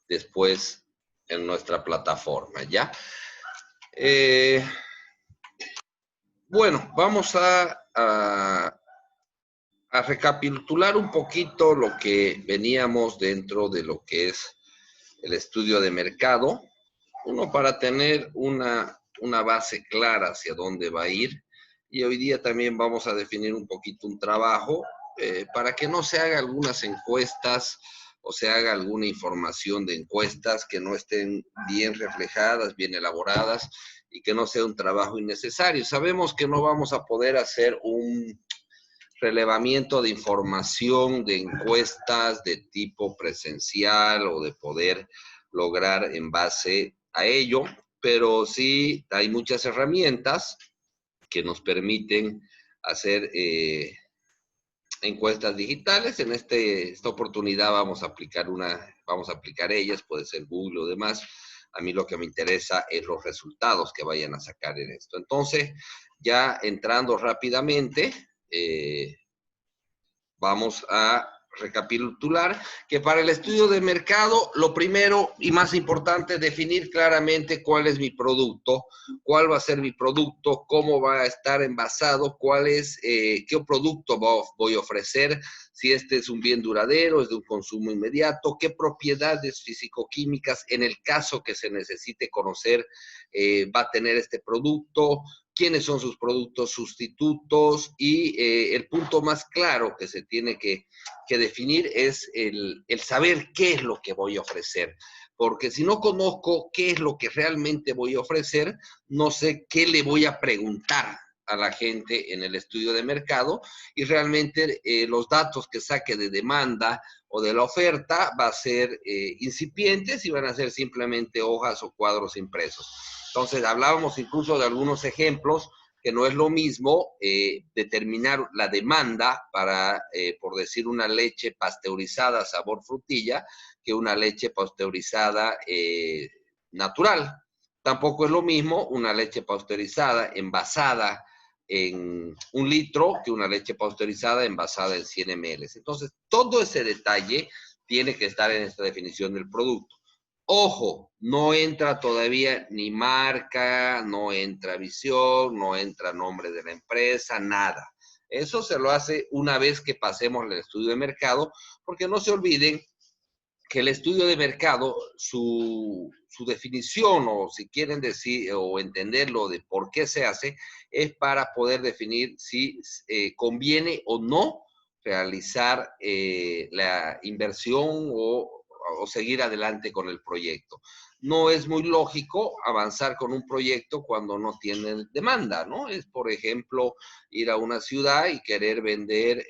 después en nuestra plataforma, ¿ya? Bueno, vamos a recapitular un poquito lo que veníamos dentro de lo que es el estudio de mercado. Uno, para tener una base clara hacia dónde va a ir. Y hoy día también vamos a definir un poquito un trabajo para que no se haga algunas encuestas o se haga alguna información de encuestas que no estén bien reflejadas, bien elaboradas y que no sea un trabajo innecesario. Sabemos que no vamos a poder hacer un relevamiento de información, de encuestas de tipo presencial o de poder lograr en base a ello, pero sí hay muchas herramientas que nos permiten hacer encuestas digitales. En esta oportunidad vamos a aplicar ellas, puede ser Google o demás. A mí lo que me interesa es los resultados que vayan a sacar en esto. Entonces, ya entrando rápidamente, vamos a recapitular que para el estudio de mercado, lo primero y más importante es definir claramente cuál es mi producto, cuál va a ser mi producto, cómo va a estar envasado, qué producto voy a ofrecer, si este es un bien duradero, es de un consumo inmediato, qué propiedades físico-químicas, en el caso que se necesite conocer, va a tener este producto, quiénes son sus productos sustitutos y el punto más claro que se tiene que definir es el saber qué es lo que voy a ofrecer. Porque si no conozco qué es lo que realmente voy a ofrecer, no sé qué le voy a preguntar a la gente en el estudio de mercado y realmente los datos que saque de demanda o de la oferta va a ser incipientes y van a ser simplemente hojas o cuadros impresos. Entonces, hablábamos incluso de algunos ejemplos que no es lo mismo determinar la demanda para, por decir, una leche pasteurizada sabor frutilla que una leche pasteurizada natural. Tampoco es lo mismo una leche pasteurizada envasada en 1 litro que una leche pasteurizada envasada en 100 ml. Entonces, todo ese detalle tiene que estar en esta definición del producto. Ojo, no entra todavía ni marca, no entra visión, no entra nombre de la empresa, nada. Eso se lo hace una vez que pasemos el estudio de mercado, porque no se olviden que el estudio de mercado, su definición, o si quieren decir o entenderlo de por qué se hace, es para poder definir si conviene o no realizar la inversión o seguir adelante con el proyecto. No es muy lógico avanzar con un proyecto cuando no tiene demanda, ¿no? Es, por ejemplo, ir a una ciudad y querer vender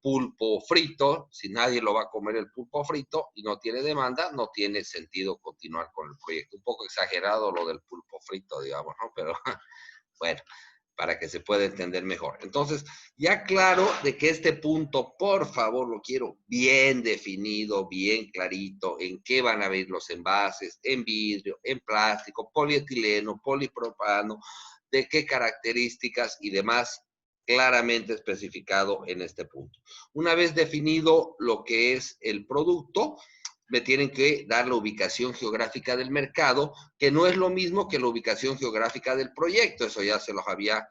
pulpo frito, si nadie lo va a comer el pulpo frito y no tiene demanda, no tiene sentido continuar con el proyecto. Un poco exagerado lo del pulpo frito, digamos, ¿no? Pero bueno, para que se pueda entender mejor. Entonces, ya claro de que este punto, por favor, lo quiero bien definido, bien clarito, en qué van a ver los envases, en vidrio, en plástico, polietileno, polipropano, de qué características y demás, claramente especificado en este punto. Una vez definido lo que es el producto, me tienen que dar la ubicación geográfica del mercado, que no es lo mismo que la ubicación geográfica del proyecto. Eso ya se los había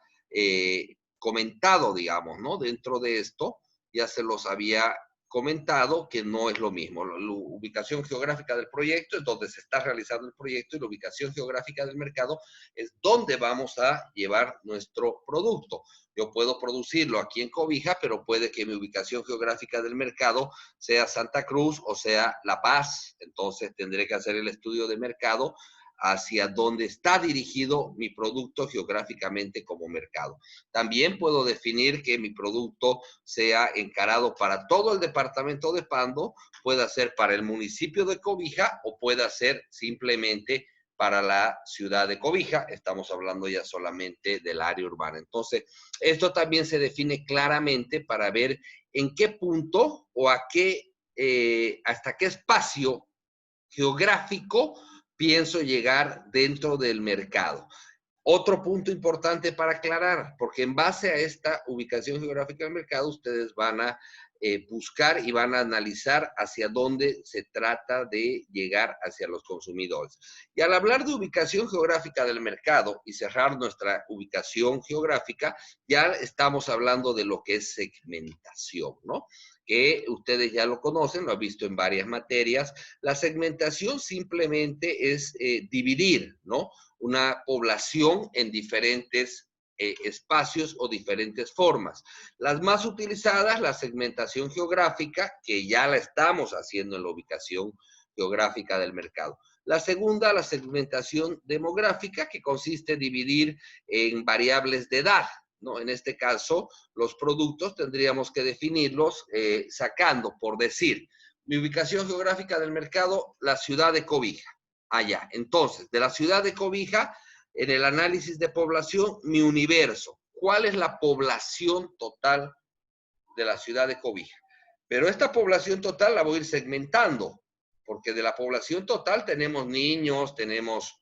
comentado, digamos, ¿no? Dentro de esto ya se los había comentado que no es lo mismo. La ubicación geográfica del proyecto es donde se está realizando el proyecto y la ubicación geográfica del mercado es donde vamos a llevar nuestro producto. Yo puedo producirlo aquí en Cobija, pero puede que mi ubicación geográfica del mercado sea Santa Cruz o sea La Paz. Entonces tendré que hacer el estudio de mercado hacia donde está dirigido mi producto geográficamente como mercado. También puedo definir que mi producto sea encarado para todo el departamento de Pando, pueda ser para el municipio de Cobija o pueda ser simplemente para la ciudad de Cobija. Estamos hablando ya solamente del área urbana. Entonces, esto también se define claramente para ver en qué punto o hasta qué espacio geográfico pienso llegar dentro del mercado. Otro punto importante para aclarar, porque en base a esta ubicación geográfica del mercado, ustedes van a buscar y van a analizar hacia dónde se trata de llegar hacia los consumidores. Y al hablar de ubicación geográfica del mercado y cerrar nuestra ubicación geográfica, ya estamos hablando de lo que es segmentación, ¿no? Que ustedes ya lo conocen, lo han visto en varias materias. La segmentación simplemente es dividir, ¿no? Una población en diferentes espacios o diferentes formas. Las más utilizadas, la segmentación geográfica, que ya la estamos haciendo en la ubicación geográfica del mercado. La segunda, la segmentación demográfica, que consiste en dividir en variables de edad, ¿no? En este caso, los productos tendríamos que definirlos sacando, por decir, mi ubicación geográfica del mercado, la ciudad de Cobija, allá. Entonces, de la ciudad de Cobija, en el análisis de población, mi universo. ¿Cuál es la población total de la ciudad de Cobija? Pero esta población total la voy a ir segmentando, porque de la población total tenemos niños, tenemos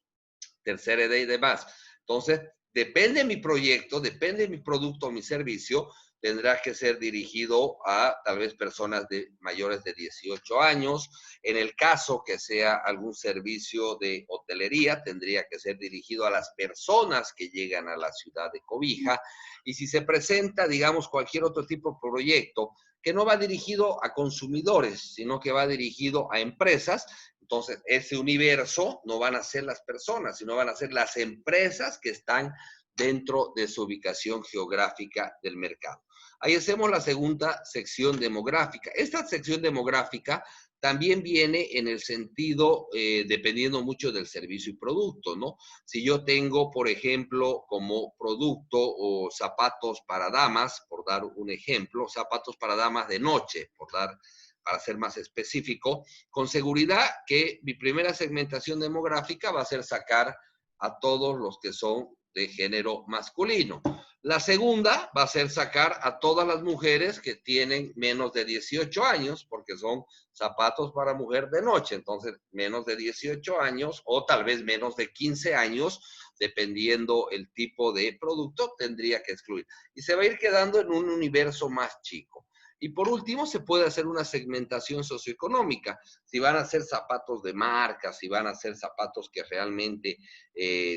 tercera edad y demás. Entonces, depende de mi proyecto, depende de mi producto o mi servicio, tendrá que ser dirigido a tal vez personas de mayores de 18 años. En el caso que sea algún servicio de hotelería, tendría que ser dirigido a las personas que llegan a la ciudad de Cobija. Y si se presenta, digamos, cualquier otro tipo de proyecto que no va dirigido a consumidores, sino que va dirigido a empresas, entonces ese universo no van a ser las personas, sino van a ser las empresas que están dentro de su ubicación geográfica del mercado. Ahí hacemos la segunda sección demográfica. Esta sección demográfica también viene en el sentido, dependiendo mucho del servicio y producto, ¿no? Si yo tengo, por ejemplo, como producto o zapatos para damas, por dar un ejemplo, zapatos para damas de noche, para ser más específico, con seguridad que mi primera segmentación demográfica va a ser sacar a todos los que son de género masculino. La segunda va a ser sacar a todas las mujeres que tienen menos de 18 años, porque son zapatos para mujer de noche, entonces menos de 18 años o tal vez menos de 15 años, dependiendo el tipo de producto, tendría que excluir. Y se va a ir quedando en un universo más chico. Y por último, se puede hacer una segmentación socioeconómica. Si van a ser zapatos de marca, si van a ser zapatos que realmente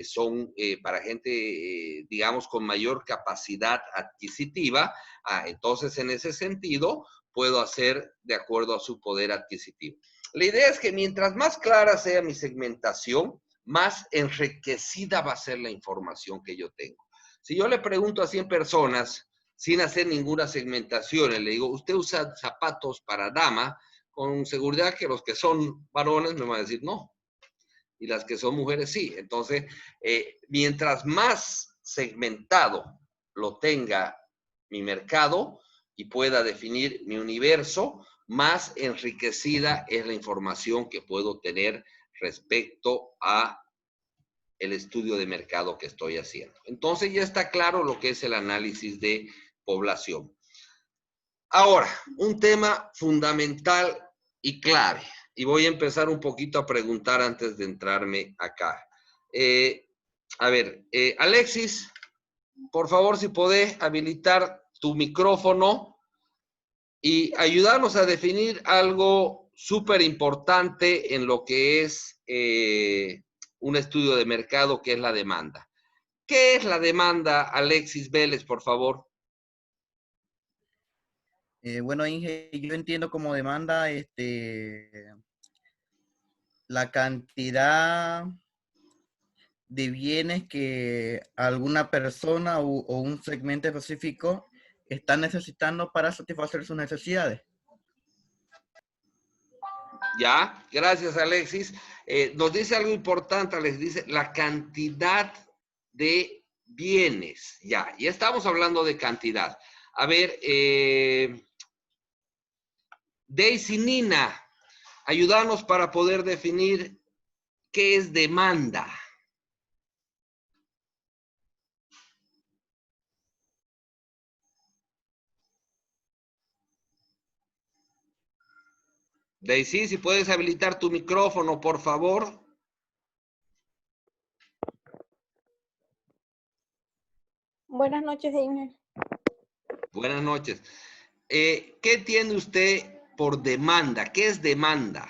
son para gente, digamos, con mayor capacidad adquisitiva, entonces en ese sentido puedo hacer de acuerdo a su poder adquisitivo. La idea es que mientras más clara sea mi segmentación, más enriquecida va a ser la información que yo tengo. Si yo le pregunto a 100 personas, sin hacer ninguna segmentación, le digo, ¿usted usa zapatos para dama? Con seguridad que los que son varones me van a decir no, y las que son mujeres sí. Entonces, mientras más segmentado lo tenga mi mercado y pueda definir mi universo, más enriquecida es la información que puedo tener respecto a el estudio de mercado que estoy haciendo. Entonces ya está claro lo que es el análisis de población. Ahora, un tema fundamental y clave, y voy a empezar un poquito a preguntar antes de entrarme acá. Alexis, por favor, si podés habilitar tu micrófono y ayudarnos a definir algo súper importante en lo que es un estudio de mercado, que es la demanda. ¿Qué es la demanda, Alexis Vélez, por favor? Bueno, Inge, yo entiendo como demanda la cantidad de bienes que alguna persona o un segmento específico está necesitando para satisfacer sus necesidades. Ya, gracias Alexis. Nos dice algo importante, les dice la cantidad de bienes. Ya estamos hablando de cantidad. A ver, Daisy Nina, ayúdanos para poder definir qué es demanda. Daisy, si puedes habilitar tu micrófono, por favor. Buenas noches, Inge. Buenas noches. ¿Qué entiende usted por demanda? ¿Qué es demanda?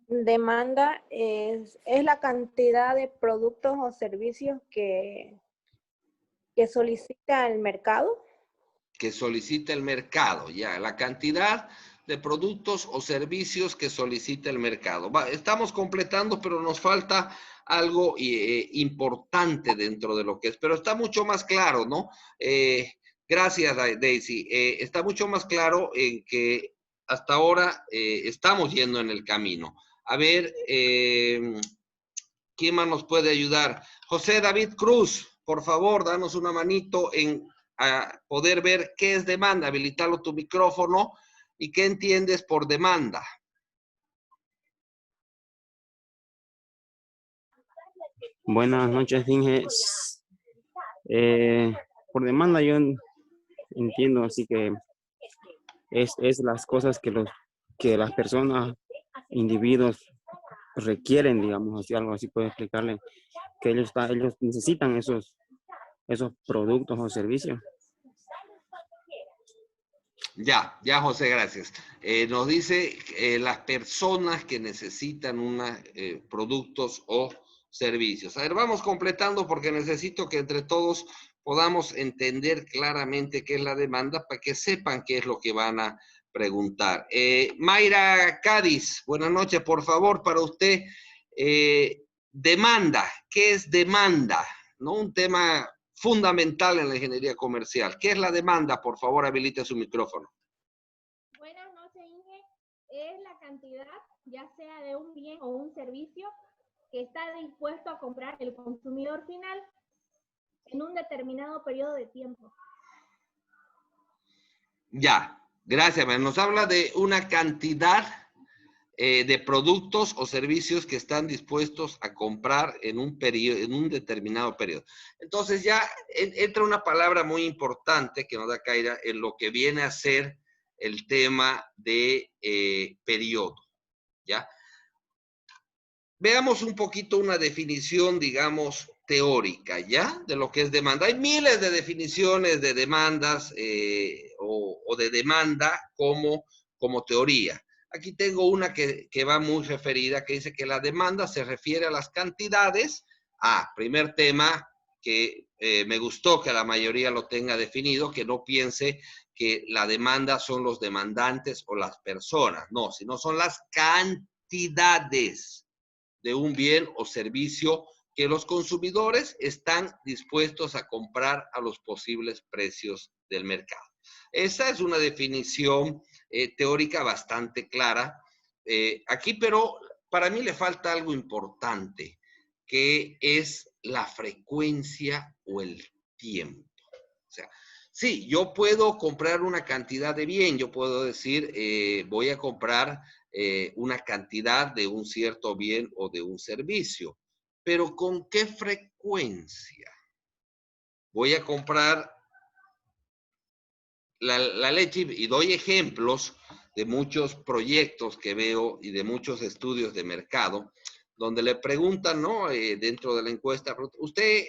Demanda es la cantidad de productos o servicios que solicita el mercado. Que solicita el mercado, ya, la cantidad de productos o servicios que solicita el mercado. Estamos completando, pero nos falta algo importante dentro de lo que es, pero está mucho más claro, ¿no? Gracias, Daisy. Está mucho más claro en que hasta ahora estamos yendo en el camino. A ver, ¿quién más nos puede ayudar? José David Cruz, por favor, danos una manito en poder ver qué es demanda. Habilitalo tu micrófono y qué entiendes por demanda. Buenas noches, Inge. Por demanda yo entiendo, así que es las cosas que las personas, individuos requieren, digamos, así algo así puedo explicarle, que ellos necesitan esos productos o servicios. Ya, José, gracias. Nos dice las personas que necesitan productos o servicios. A ver, vamos completando porque necesito que entre todos podamos entender claramente qué es la demanda para que sepan qué es lo que van a preguntar. Mayra Cádiz, buenas noches, por favor, para usted. Demanda, ¿qué es demanda? ¿No? Un tema fundamental en la ingeniería comercial. ¿Qué es la demanda? Por favor, habilite su micrófono. Buenas noches, Inge. Es la cantidad, ya sea de un bien o un servicio, que está dispuesto a comprar el consumidor final en un determinado periodo de tiempo. Ya, gracias. Nos habla de una cantidad de productos o servicios que están dispuestos a comprar en un determinado periodo. Entonces ya entra una palabra muy importante que nos da Kaira en lo que viene a ser el tema de periodo, ¿ya? Veamos un poquito una definición, digamos, teórica, ¿ya? De lo que es demanda. Hay miles de definiciones de demandas o de demanda como teoría. Aquí tengo una que va muy referida, que dice que la demanda se refiere a las cantidades. Primer tema que me gustó que la mayoría lo tenga definido, que no piense que la demanda son los demandantes o las personas, no, sino son las cantidades de un bien o servicio que los consumidores están dispuestos a comprar a los posibles precios del mercado. Esa es una definición teórica bastante clara. Aquí, pero para mí le falta algo importante, que es la frecuencia o el tiempo. O sea, sí, yo puedo comprar una cantidad de bien, yo puedo decir, voy a comprar una cantidad de un cierto bien o de un servicio, pero ¿con qué frecuencia? Voy a comprar la leche y doy ejemplos de muchos proyectos que veo y de muchos estudios de mercado, donde le preguntan, ¿no? Dentro de la encuesta, ¿usted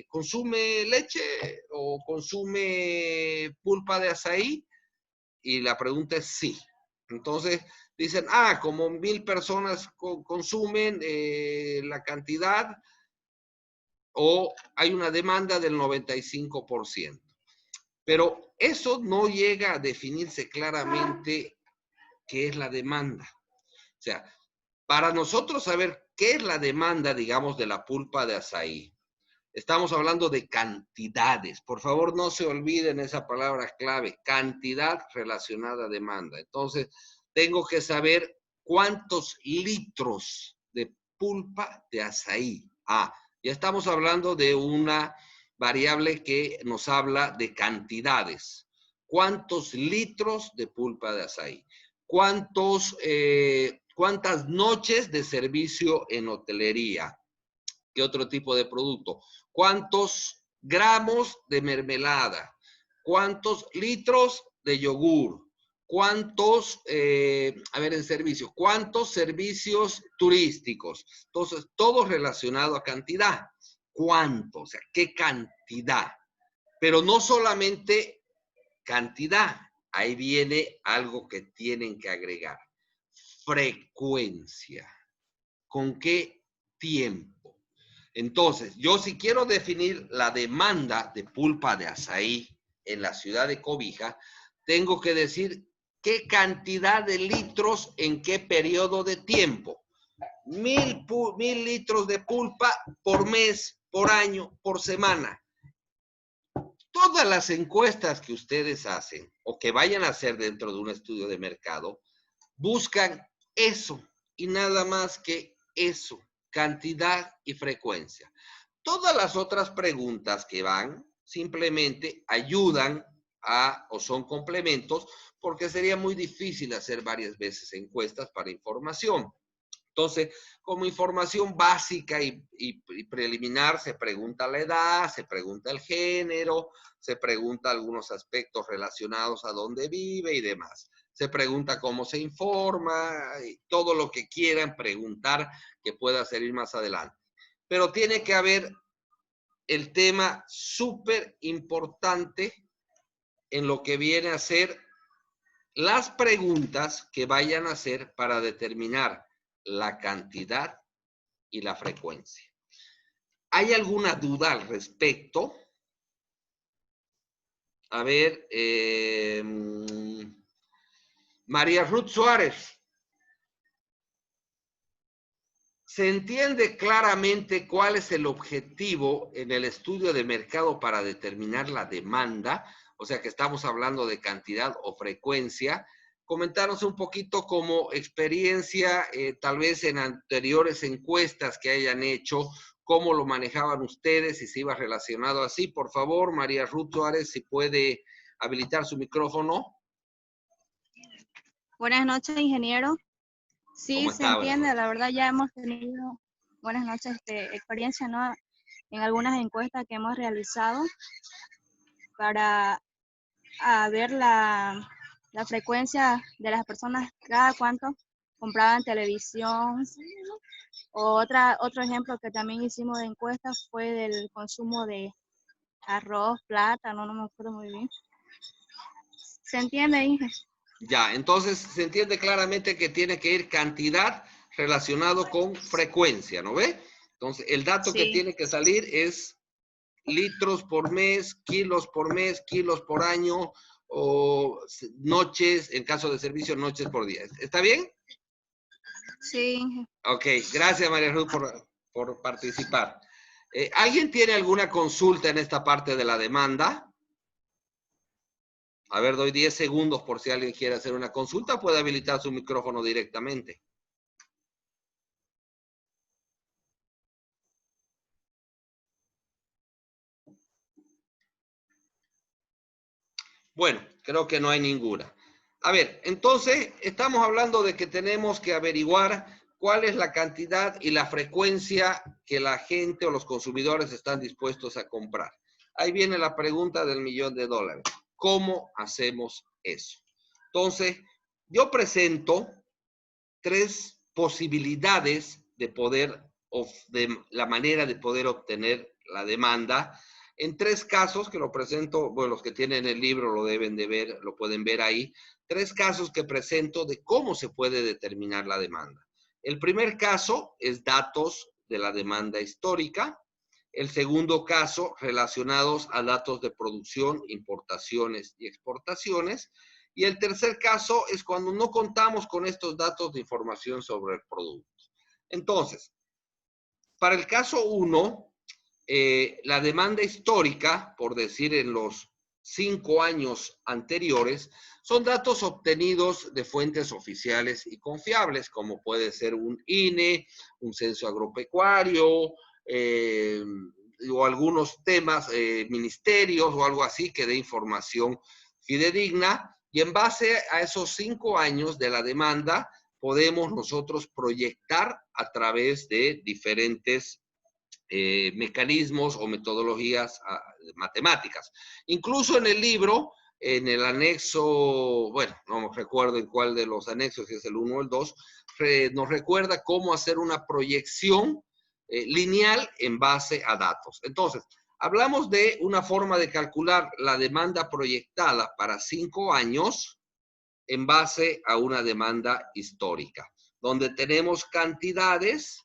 consume leche o consume pulpa de azaí? Y la pregunta es sí. Entonces dicen, como 1000 personas consumen la cantidad, o hay una demanda del 95%. Pero eso no llega a definirse claramente qué es la demanda. O sea, para nosotros saber qué es la demanda, digamos, de la pulpa de azaí, estamos hablando de cantidades. Por favor, no se olviden esa palabra clave, cantidad relacionada a demanda. Entonces, tengo que saber cuántos litros de pulpa de azaí. Ya estamos hablando de una variable que nos habla de cantidades. ¿Cuántos litros de pulpa de azaí? ¿Cuántas noches de servicio en hotelería? ¿Qué otro tipo de producto? ¿Cuántos gramos de mermelada? ¿Cuántos litros de yogur? ¿Cuántos, en servicio? ¿Cuántos servicios turísticos? Entonces, todo relacionado a cantidad. ¿Cuánto? O sea, ¿qué cantidad? Pero no solamente cantidad. Ahí viene algo que tienen que agregar. Frecuencia. ¿Con qué tiempo? Entonces, yo si quiero definir la demanda de pulpa de azaí en la ciudad de Cobija, tengo que decir qué cantidad de litros en qué periodo de tiempo. 1000 litros de pulpa por mes, por año, por semana. Todas las encuestas que ustedes hacen o que vayan a hacer dentro de un estudio de mercado buscan eso y nada más que eso, cantidad y frecuencia. Todas las otras preguntas que van simplemente ayudan a o son complementos porque sería muy difícil hacer varias veces encuestas para información. Entonces, como información básica y preliminar, se pregunta la edad, se pregunta el género, se pregunta algunos aspectos relacionados a dónde vive y demás. Se pregunta cómo se informa, y todo lo que quieran preguntar que pueda servir más adelante. Pero tiene que haber el tema súper importante en lo que viene a ser las preguntas que vayan a hacer para determinar la cantidad y la frecuencia. ¿Hay alguna duda al respecto? A ver, María Ruth Suárez. ¿Se entiende claramente cuál es el objetivo en el estudio de mercado para determinar la demanda? O sea que estamos hablando de cantidad o frecuencia. Comentarnos un poquito como experiencia, tal vez en anteriores encuestas que hayan hecho, cómo lo manejaban ustedes y si iba relacionado así. Por favor, María Ruth Suárez, si puede habilitar su micrófono. Buenas noches, ingeniero. Sí, ¿Cómo se está? entiende, la verdad ya hemos tenido, buenas noches, experiencia, ¿no? En algunas encuestas que hemos realizado para ver la frecuencia de las personas, cada cuánto compraban televisión. Otro ejemplo que también hicimos de encuestas fue del consumo de arroz, plátano, no me acuerdo muy bien. ¿Se entiende, Inge? Ya, entonces se entiende claramente que tiene que ir cantidad relacionado con frecuencia, ¿no ve? Entonces, el dato que Sí. tiene que salir es litros por mes, kilos por año, o noches, en caso de servicio, noches por día. ¿Está bien? Sí, Inge. Ok, gracias María Ruth por participar. ¿Alguien tiene alguna consulta en esta parte de la demanda? A ver, doy 10 segundos por si alguien quiere hacer una consulta, puede habilitar su micrófono directamente. Bueno, creo que no hay ninguna. A ver, entonces estamos hablando de que tenemos que averiguar cuál es la cantidad y la frecuencia que la gente o los consumidores están dispuestos a comprar. Ahí viene la pregunta del $1.000.000. ¿Cómo hacemos eso? Entonces, yo presento 3 posibilidades de poder, de la manera de poder obtener la demanda, en 3 casos que lo presento, bueno, los que tienen el libro lo deben de ver, lo pueden ver ahí, 3 casos que presento de cómo se puede determinar la demanda. El primer caso es datos de la demanda histórica. El segundo caso, relacionados a datos de producción, importaciones y exportaciones. Y el tercer caso es cuando no contamos con estos datos de información sobre el producto. Entonces, para el caso 1, la demanda histórica, por decir en los 5 años anteriores, son datos obtenidos de fuentes oficiales y confiables, como puede ser un INE, un censo agropecuario, o algunos temas, ministerios o algo así que dé información fidedigna. Y en base a esos 5 años de la demanda, podemos nosotros proyectar a través de diferentes mecanismos o metodologías matemáticas. Incluso en el libro, en el anexo, bueno, no recuerdo en cuál de los anexos, si es el 1 o el 2, nos recuerda cómo hacer una proyección lineal en base a datos. Entonces, Hablamos de una forma de calcular la demanda proyectada para 5 años en base a una demanda histórica, donde tenemos cantidades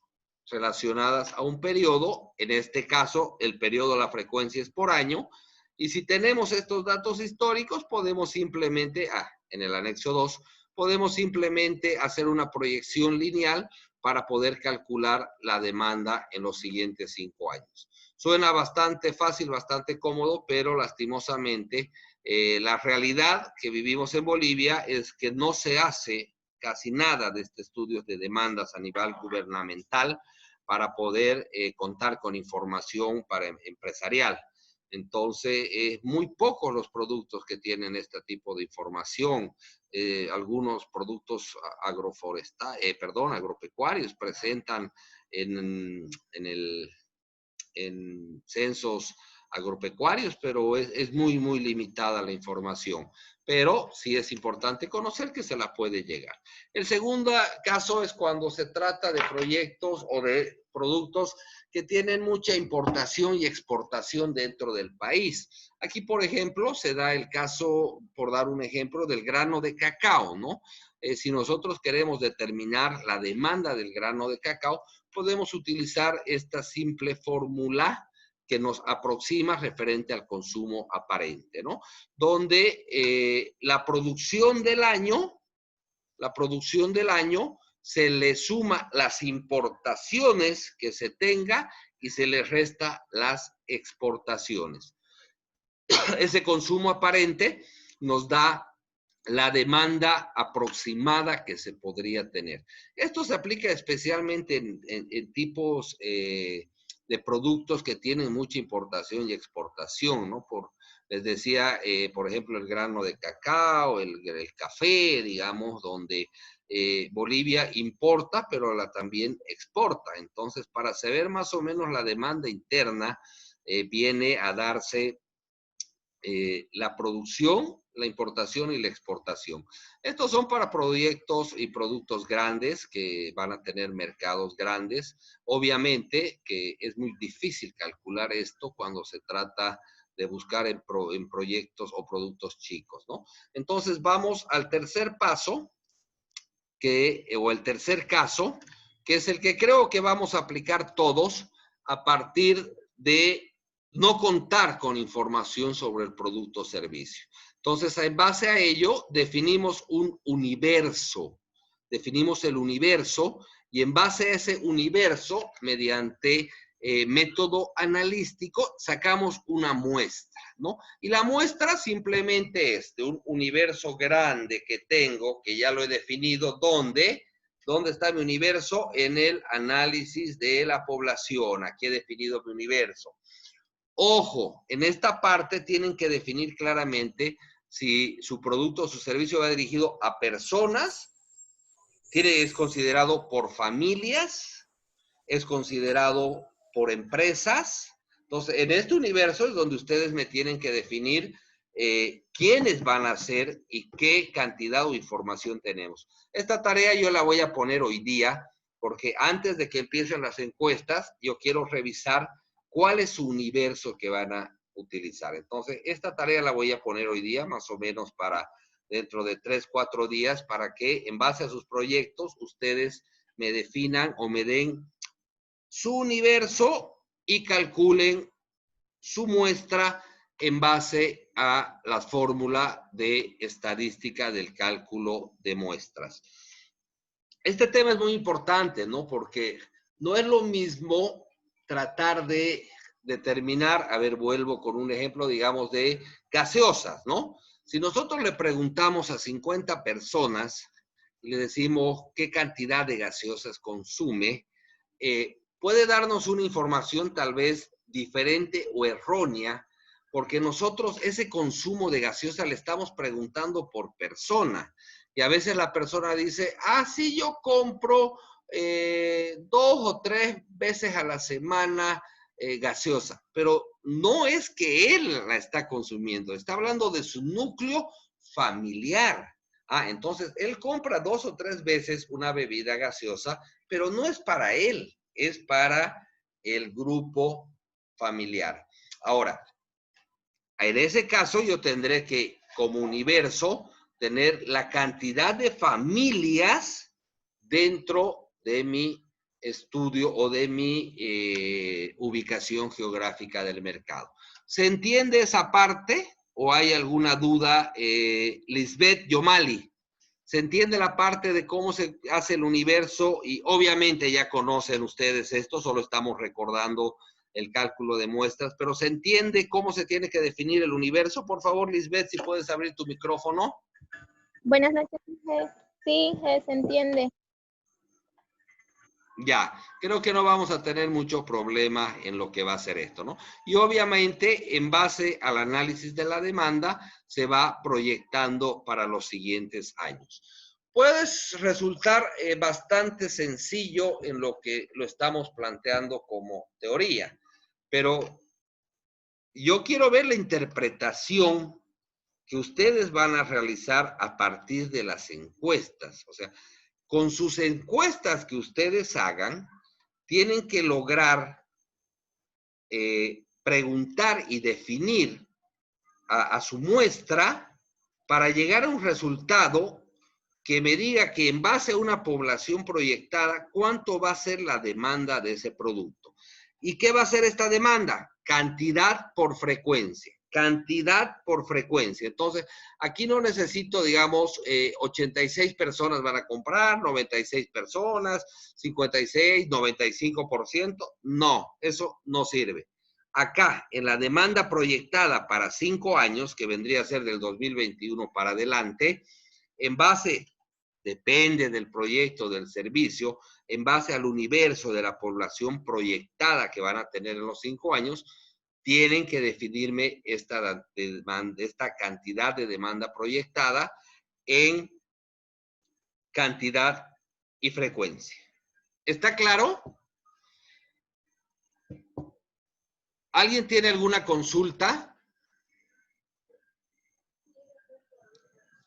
relacionadas a un periodo, en este caso el periodo, la frecuencia es por año, y si tenemos estos datos históricos, podemos simplemente, en el anexo 2, podemos simplemente hacer una proyección lineal para poder calcular la demanda en los siguientes 5 años. Suena bastante fácil, bastante cómodo, pero lastimosamente la realidad que vivimos en Bolivia es que no se hace casi nada de este estudio de demandas a nivel gubernamental para poder contar con información empresarial. Entonces, muy pocos los productos que tienen este tipo de información. Algunos productos agropecuarios presentan en censos agropecuarios, pero es muy, muy limitada la información. Pero sí es importante conocer que se la puede llegar. El segundo caso es cuando se trata de proyectos o de productos que tienen mucha importación y exportación dentro del país. Aquí, por ejemplo, se da el caso, por dar un ejemplo, del grano de cacao, ¿no? Si nosotros queremos determinar la demanda del grano de cacao, podemos utilizar esta simple fórmula que nos aproxima referente al consumo aparente, ¿no? Donde la producción del año se le suma las importaciones que se tenga y se le resta las exportaciones. Ese consumo aparente nos da la demanda aproximada que se podría tener. Esto se aplica especialmente en tipos de productos que tienen mucha importación y exportación, ¿no? Les decía, por ejemplo, el grano de cacao, el café, digamos, donde Bolivia importa, pero también exporta. Entonces, para saber más o menos la demanda interna, viene a darse la producción, la importación y la exportación. Estos son para proyectos y productos grandes que van a tener mercados grandes. Obviamente que es muy difícil calcular esto cuando se trata de buscar en proyectos o productos chicos, ¿no? Entonces vamos al tercer paso, o el tercer caso, que es el que creo que vamos a aplicar todos a partir de no contar con información sobre el producto o servicio. Entonces, en base a ello, definimos un universo. Definimos el universo y en base a ese universo, mediante método analítico, sacamos una muestra, ¿no? Y la muestra simplemente es de un universo grande que tengo, que ya lo he definido, ¿dónde está mi universo? En el análisis de la población. Aquí he definido mi universo. Ojo, en esta parte tienen que definir claramente si su producto o su servicio va dirigido a personas, es considerado por familias, es considerado por empresas. Entonces, en este universo es donde ustedes me tienen que definir quiénes van a ser y qué cantidad o información tenemos. Esta tarea yo la voy a poner hoy día, porque antes de que empiecen las encuestas, yo quiero revisar cuál es su universo que van a utilizar. Entonces, esta tarea la voy a poner hoy día, más o menos para dentro de 3, 4 días, para que en base a sus proyectos, ustedes me definan o me den su universo y calculen su muestra en base a la fórmula de estadística del cálculo de muestras. Este tema es muy importante, ¿no? Porque no es lo mismo tratar de determinar, a ver, vuelvo con un ejemplo, digamos, de gaseosas, ¿no? Si nosotros le preguntamos a 50 personas y le decimos qué cantidad de gaseosas consume, puede darnos una información tal vez diferente o errónea, porque nosotros ese consumo de gaseosa le estamos preguntando por persona. Y a veces la persona dice, sí, yo compro 2 o 3 veces a la semana gaseosa, pero no es que él la está consumiendo, está hablando de su núcleo familiar. Entonces él compra 2 o 3 veces una bebida gaseosa, pero no es para él, es para el grupo familiar. Ahora, en ese caso yo tendré que, como universo, tener la cantidad de familias dentro de mi estudio o de mi ubicación geográfica del mercado. ¿Se entiende esa parte o hay alguna duda? Lisbeth Yomali, ¿se entiende la parte de cómo se hace el universo? Y obviamente ya conocen ustedes esto, solo estamos recordando el cálculo de muestras, pero ¿se entiende cómo se tiene que definir el universo? Por favor, Lisbeth, si puedes abrir tu micrófono. Buenas noches, Inge. Sí, Inge, se entiende. Ya, creo que no vamos a tener mucho problema en lo que va a ser esto, ¿no? Y obviamente, en base al análisis de la demanda, se va proyectando para los siguientes años. Puede resultar bastante sencillo en lo que lo estamos planteando como teoría, pero yo quiero ver la interpretación que ustedes van a realizar a partir de las encuestas. O sea, con sus encuestas que ustedes hagan, tienen que lograr preguntar y definir a su muestra para llegar a un resultado que me diga que en base a una población proyectada, ¿cuánto va a ser la demanda de ese producto? ¿Y qué va a ser esta demanda? Cantidad por frecuencia. Cantidad por frecuencia. Entonces, aquí no necesito, digamos, 86 personas van a comprar, 96 personas, 56, 95%. No, eso no sirve. Acá, en la demanda proyectada para 5 años, que vendría a ser del 2021 para adelante, en base, depende del proyecto, del servicio, en base al universo de la población proyectada que van a tener en los 5 años, tienen que definirme esta cantidad de demanda proyectada en cantidad y frecuencia. ¿Está claro? ¿Alguien tiene alguna consulta?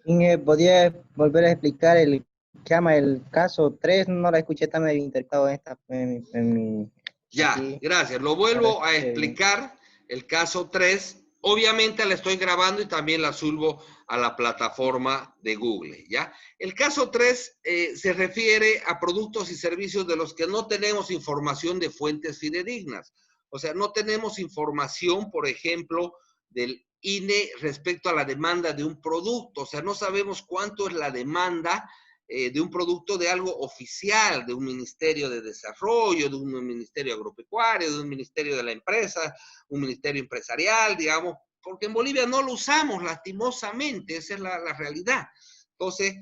Inge, ¿podría volver a explicar el que llama el caso 3? No la escuché, tan medio interpretado en mi... Ya, aquí. gracias. Lo vuelvo a explicar. El caso 3, obviamente la estoy grabando y también la subo a la plataforma de Google, ¿ya? El caso 3 se refiere a productos y servicios de los que no tenemos información de fuentes fidedignas. O sea, no tenemos información, por ejemplo, del INE respecto a la demanda de un producto. O sea, no sabemos cuánto es la demanda de un producto de algo oficial, de un ministerio de desarrollo, de un ministerio agropecuario, de un ministerio de la empresa, un ministerio empresarial, digamos, porque en Bolivia no lo usamos lastimosamente, esa es la realidad. Entonces,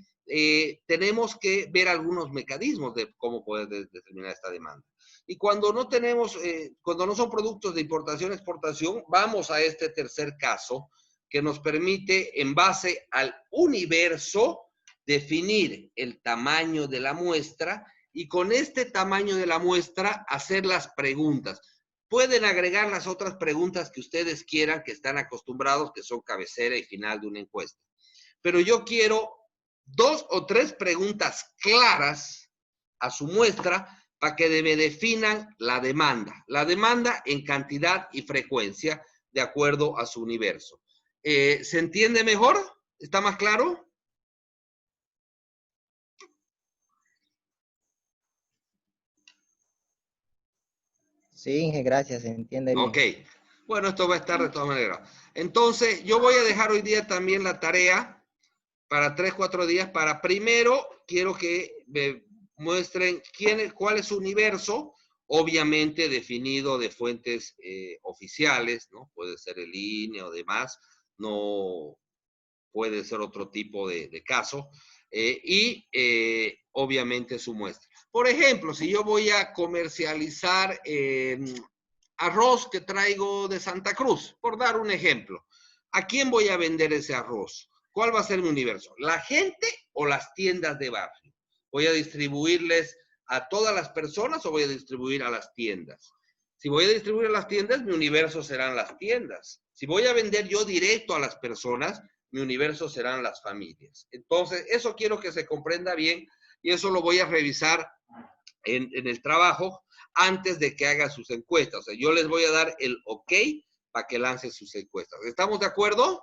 tenemos que ver algunos mecanismos de cómo poder determinar esta demanda. Y cuando no tenemos, cuando no son productos de importación y exportación, vamos a este tercer caso que nos permite, en base al universo, definir el tamaño de la muestra y con este tamaño de la muestra hacer las preguntas. Pueden agregar las otras preguntas que ustedes quieran, que están acostumbrados, que son cabecera y final de una encuesta. Pero yo quiero 2 o 3 preguntas claras a su muestra para que me definan la demanda en cantidad y frecuencia de acuerdo a su universo. ¿Se entiende mejor? ¿Está más claro? Sí, Inge, gracias, se entiende bien. Ok. Bueno, esto va a estar de todas maneras. Entonces, yo voy a dejar hoy día también la tarea para 3, 4 días. Para primero, quiero que me muestren cuál es su universo, obviamente definido de fuentes oficiales, ¿no? Puede ser el INE o demás, no puede ser otro tipo de caso. Obviamente su muestra. Por ejemplo, si yo voy a comercializar arroz que traigo de Santa Cruz, por dar un ejemplo, ¿a quién voy a vender ese arroz? ¿Cuál va a ser mi universo? ¿La gente o las tiendas de barrio? ¿Voy a distribuirles a todas las personas o voy a distribuir a las tiendas? Si voy a distribuir a las tiendas, mi universo serán las tiendas. Si voy a vender yo directo a las personas, mi universo serán las familias. Entonces, eso quiero que se comprenda bien y eso lo voy a revisar en el trabajo antes de que haga sus encuestas. O sea, yo les voy a dar el ok para que lance sus encuestas. ¿Estamos de acuerdo?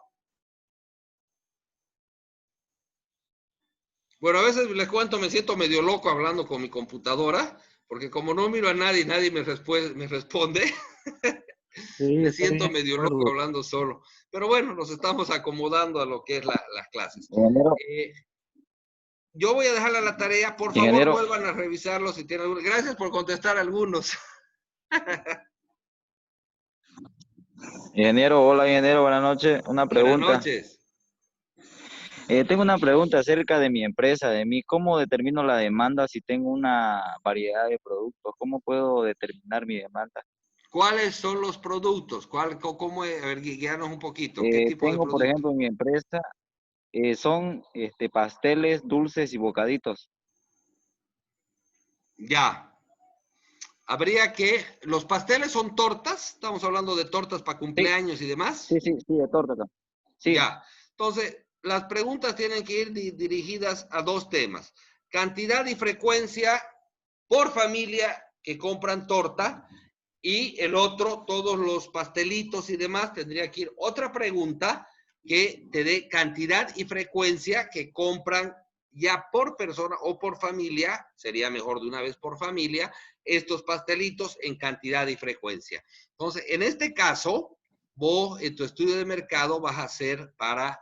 Bueno, a veces les cuento, me siento medio loco hablando con mi computadora, porque como no miro a nadie, nadie me responde. Sí, Me está siento bien, medio claro. loco hablando solo. Pero bueno, nos estamos acomodando a lo que es las clases. Ingeniero, Yo voy a dejarle la tarea. Por favor, ingeniero, vuelvan a revisarlo si tienen alguna. Gracias por contestar algunos. ingeniero, hola ingeniero, buenas noches. Una Buenas pregunta. noches. Tengo una pregunta acerca de mi empresa, de mí. ¿Cómo determino la demanda si tengo una variedad de productos? ¿Cómo puedo determinar mi demanda? ¿Cuáles son los productos? ¿Cómo es? A ver, guíanos un poquito. ¿Qué tipo de Tengo, por productos? ejemplo, en mi empresa, son pasteles, dulces y bocaditos. Ya. Habría que, los pasteles son tortas, estamos hablando de tortas para Sí, cumpleaños y demás. sí, de torta. Sí, Ya. Entonces, las preguntas tienen que ir dirigidas a dos temas. Cantidad y frecuencia por familia que compran torta, y el otro, todos los pastelitos y demás, tendría que ir otra pregunta que te dé cantidad y frecuencia que compran ya por persona o por familia, sería mejor de una vez por familia, estos pastelitos en cantidad y frecuencia. Entonces, en este caso, vos en tu estudio de mercado vas a hacer para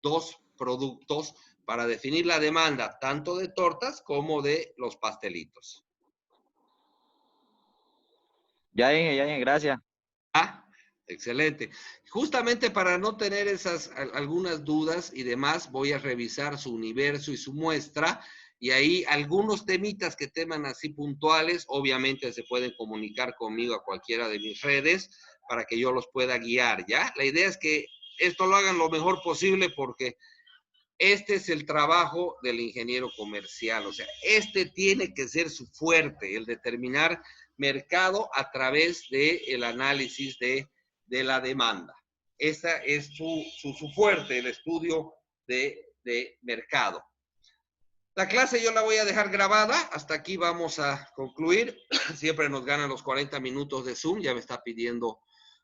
2 productos para definir la demanda tanto de tortas como de los pastelitos. ya, gracias. Ah, excelente. Justamente para no tener algunas dudas y demás, voy a revisar su universo y su muestra, y ahí algunos temitas que teman así puntuales, obviamente se pueden comunicar conmigo a cualquiera de mis redes para que yo los pueda guiar, ¿ya? La idea es que esto lo hagan lo mejor posible porque este es el trabajo del ingeniero comercial, o sea, este tiene que ser su fuerte, el determinar mercado a través del análisis de la demanda. Esa es su fuerte, el estudio de mercado. La clase yo la voy a dejar grabada, hasta aquí vamos a concluir. Siempre nos ganan los 40 minutos de Zoom, ya me está pidiendo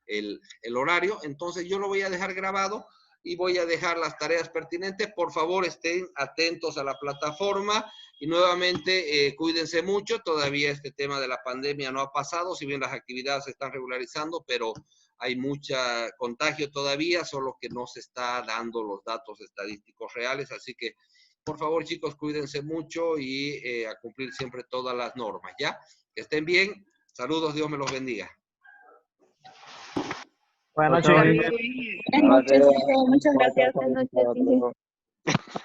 el horario, entonces yo lo voy a dejar grabado y voy a dejar las tareas pertinentes. Por favor, estén atentos a la plataforma y nuevamente cuídense mucho. Todavía este tema de la pandemia no ha pasado, si bien las actividades se están regularizando, pero hay mucho contagio todavía, solo que no se está dando los datos estadísticos reales. Así que, por favor, chicos, cuídense mucho y a cumplir siempre todas las normas, ¿ya? Que estén bien. Saludos, Dios me los bendiga. Buenas Chao, noches. chao. Buenas noches, muchas gracias. Buenas noches.